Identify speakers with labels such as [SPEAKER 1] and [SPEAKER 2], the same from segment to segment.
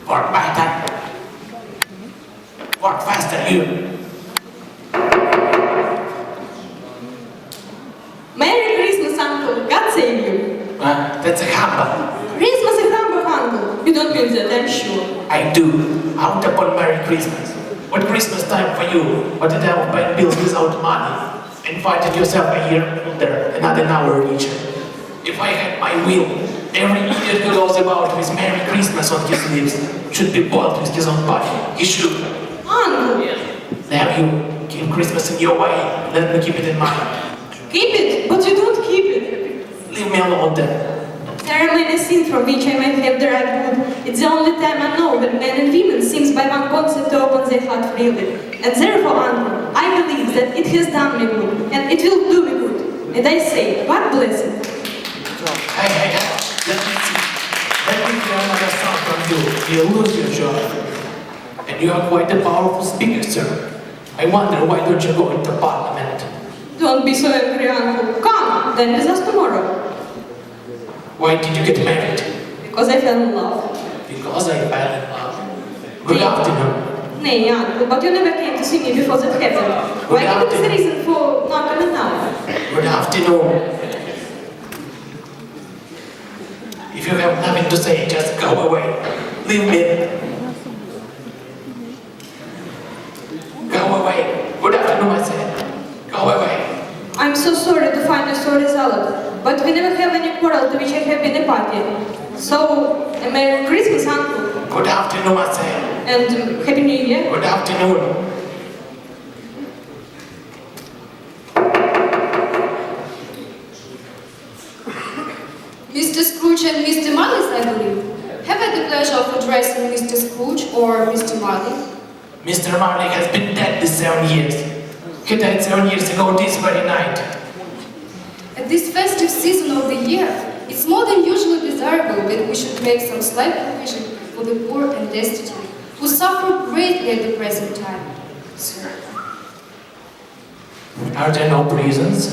[SPEAKER 1] Work better. Work faster, you.
[SPEAKER 2] Merry Christmas, Uncle. God save you.
[SPEAKER 1] That's a hammer.
[SPEAKER 2] Christmas is humble, Uncle. You don't mean that, I'm sure.
[SPEAKER 1] I do. Out upon Merry Christmas. What Christmas time for you? What the time of paying bills without money? And finding yourself a year older, another hour richer. If I had my will, every idiot who goes about with Merry Christmas on his lips should be boiled with his own body. He should.
[SPEAKER 2] Uncle.
[SPEAKER 1] There you keep Christmas in your way. Let me keep it in mind.
[SPEAKER 2] Keep it, but you don't keep it.
[SPEAKER 1] Leave me alone then.
[SPEAKER 2] There are many scenes from which I might have the right mood. It's the only time I know when men and women seems by one concept to open their heart freely. And therefore, Uncle, I believe that it has done me good, and it will do me good. And I say, God bless it.
[SPEAKER 1] Hey, let me see. Let me hear another song from you. You'll lose your job. And you are quite a powerful speaker, sir. I wonder why don't you go into parliament?
[SPEAKER 2] Don't be so angry, Uncle. Come, then with us tomorrow.
[SPEAKER 1] Why did you get married?
[SPEAKER 2] Because I fell in love.
[SPEAKER 1] Because I fell in love. Good afternoon.
[SPEAKER 2] Nay, Uncle, but you never came to see me before that happened. Why give it the reason for not coming now?
[SPEAKER 1] Good afternoon. If you have nothing to say, just go away. Leave me. Go away. Good afternoon, I said. Go away.
[SPEAKER 2] I'm so sorry to find you so resolute, but we never have any quarrel to which I have been a party. So, a Merry Christmas, Uncle.
[SPEAKER 1] Good afternoon, I said.
[SPEAKER 2] And Happy New Year.
[SPEAKER 1] Good afternoon.
[SPEAKER 3] Mr. Scrooge and Mr. Marley, I believe. Have I the pleasure of addressing Mr. Scrooge or Mr. Marley?
[SPEAKER 1] Mr. Marley has been dead these 7 years. He died 7 years ago this very night.
[SPEAKER 3] At this festive season of the year, it's more than usually desirable that we should make some slight provision for the poor and destitute, who suffer greatly at the present time.
[SPEAKER 1] Sir, are there no prisons?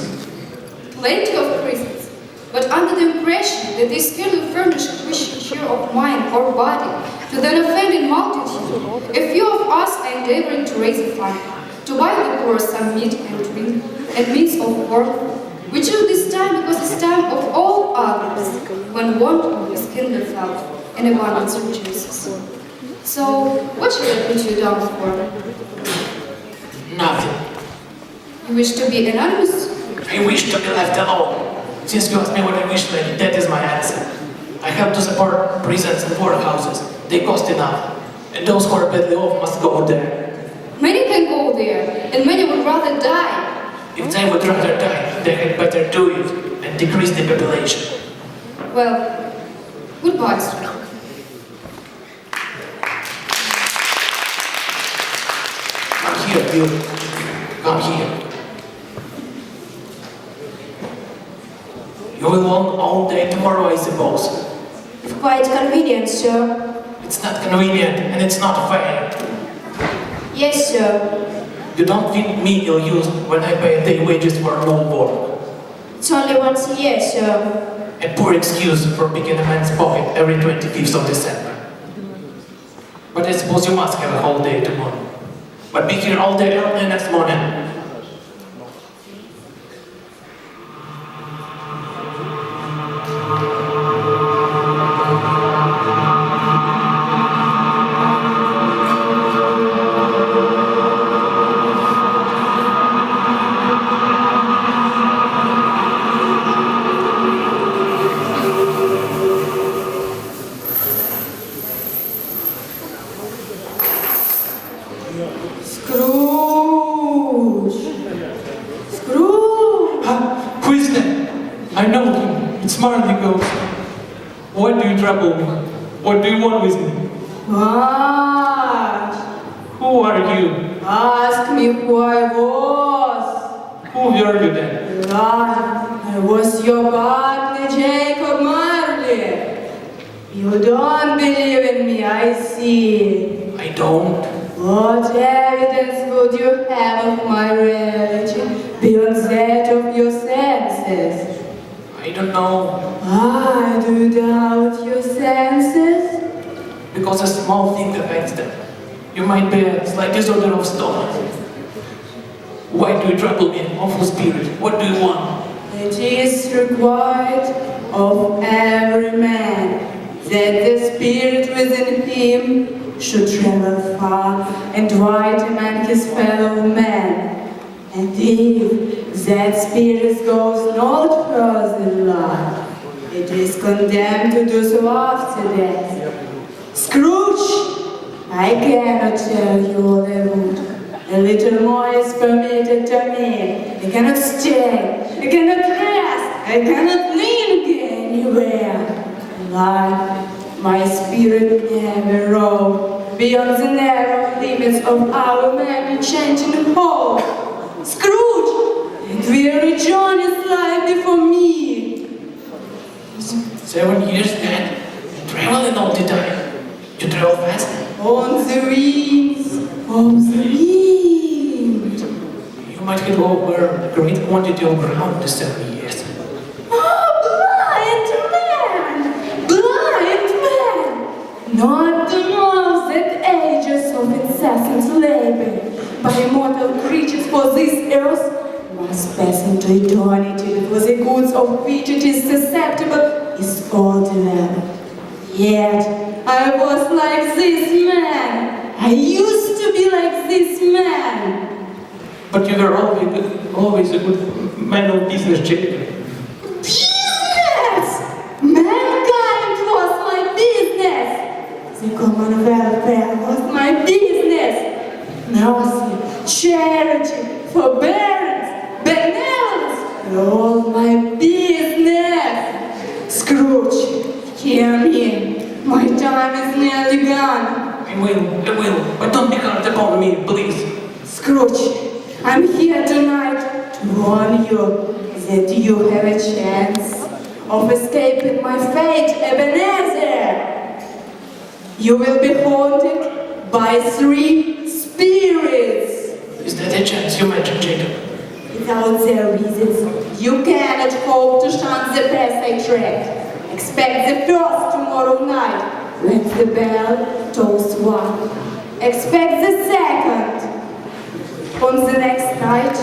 [SPEAKER 3] Plenty of prisons, but under the impression that they scarcely furnish a Christian cheer of mind or body to the offending multitude, a few of us are endeavoring to raise a fund, to buy the poor some meat and drink, and means of work. We choose this time because it's time of all others, when want is kindled felt, and abundance rejoices. So, what shall I put you down for?
[SPEAKER 1] Nothing.
[SPEAKER 3] You wish to be anonymous?
[SPEAKER 1] I wish to be left alone. Since you asked me what I wish, lady, that is my answer. I have to support prisons and workhouses. They cost enough. And those who are badly off must go there.
[SPEAKER 3] Many can go there, and many would rather die.
[SPEAKER 1] If they would rather die, they had better do it and decrease the population.
[SPEAKER 3] Well, goodbye, sir.
[SPEAKER 1] Come here, you. Come here. You will want all day tomorrow, I suppose.
[SPEAKER 4] Quite convenient, sir.
[SPEAKER 1] It's not convenient and it's not fair.
[SPEAKER 4] Yes, sir.
[SPEAKER 1] You don't think me ill-used when I pay a day wages for no work.
[SPEAKER 4] It's only once a year, sir.
[SPEAKER 1] A poor excuse for picking a man's pocket every 25th of December. But I suppose you must have a whole day tomorrow. But be here all day early next morning.
[SPEAKER 2] Scrooge! Scrooge!
[SPEAKER 5] Who is that? I know him. It's Marley Ghost. Why do you trouble me? What do you want with me?
[SPEAKER 2] Marge!
[SPEAKER 5] Who are you?
[SPEAKER 2] Ask me who I was.
[SPEAKER 5] Who were you then?
[SPEAKER 2] I was your partner, Jacob Marley. You don't believe in me, I see.
[SPEAKER 1] I don't.
[SPEAKER 2] What evidence would you have of my red
[SPEAKER 1] don't know.
[SPEAKER 6] Why do you doubt your senses?
[SPEAKER 1] Because a small thing affects them. You might bear a slight disorder of stomach. Why do you trouble me, awful spirit? What do you want?
[SPEAKER 6] It is required of every man that the spirit within him should travel far and wide among his fellow men. And if that spirit goes not further in life, it is condemned to do so after death. Scrooge, I cannot tell you all I would. A little more is permitted to me. I cannot stay, I cannot rest, I cannot linger anywhere. Life, my spirit never roved beyond the narrow limits of our many changing home. Scrooge, and weary journeys lie before me.
[SPEAKER 1] 7 years then, traveling all the time. You travel fast?
[SPEAKER 6] On the wings of the wind.
[SPEAKER 1] You might get over a great quantity of ground in 7 years.
[SPEAKER 6] Oh, blind man! Blind man! Not to know that ages of incessant labor by mortal creatures for this earth must pass into eternity before the goods of which it is susceptible is all developed. Yet I was like this man. I used to be like this man.
[SPEAKER 1] But you were always a good man of business, Jacob.
[SPEAKER 6] Business! Mankind was my business. The common welfare was my business. Mercy, charity, forbearance, benevolence were all my business. Scrooge, hear me. My time is nearly gone.
[SPEAKER 1] I will. But don't be hard upon me, please.
[SPEAKER 6] Scrooge, I'm here tonight to warn you that you have a chance of escaping my fate, Ebenezer. You will be haunted by 3 spirits.
[SPEAKER 1] Is that a chance you mentioned, Jacob?
[SPEAKER 6] Without their reasons, you cannot hope to shun the path I tread. Expect the first tomorrow night when the bell tolls 1. Expect the second on the next night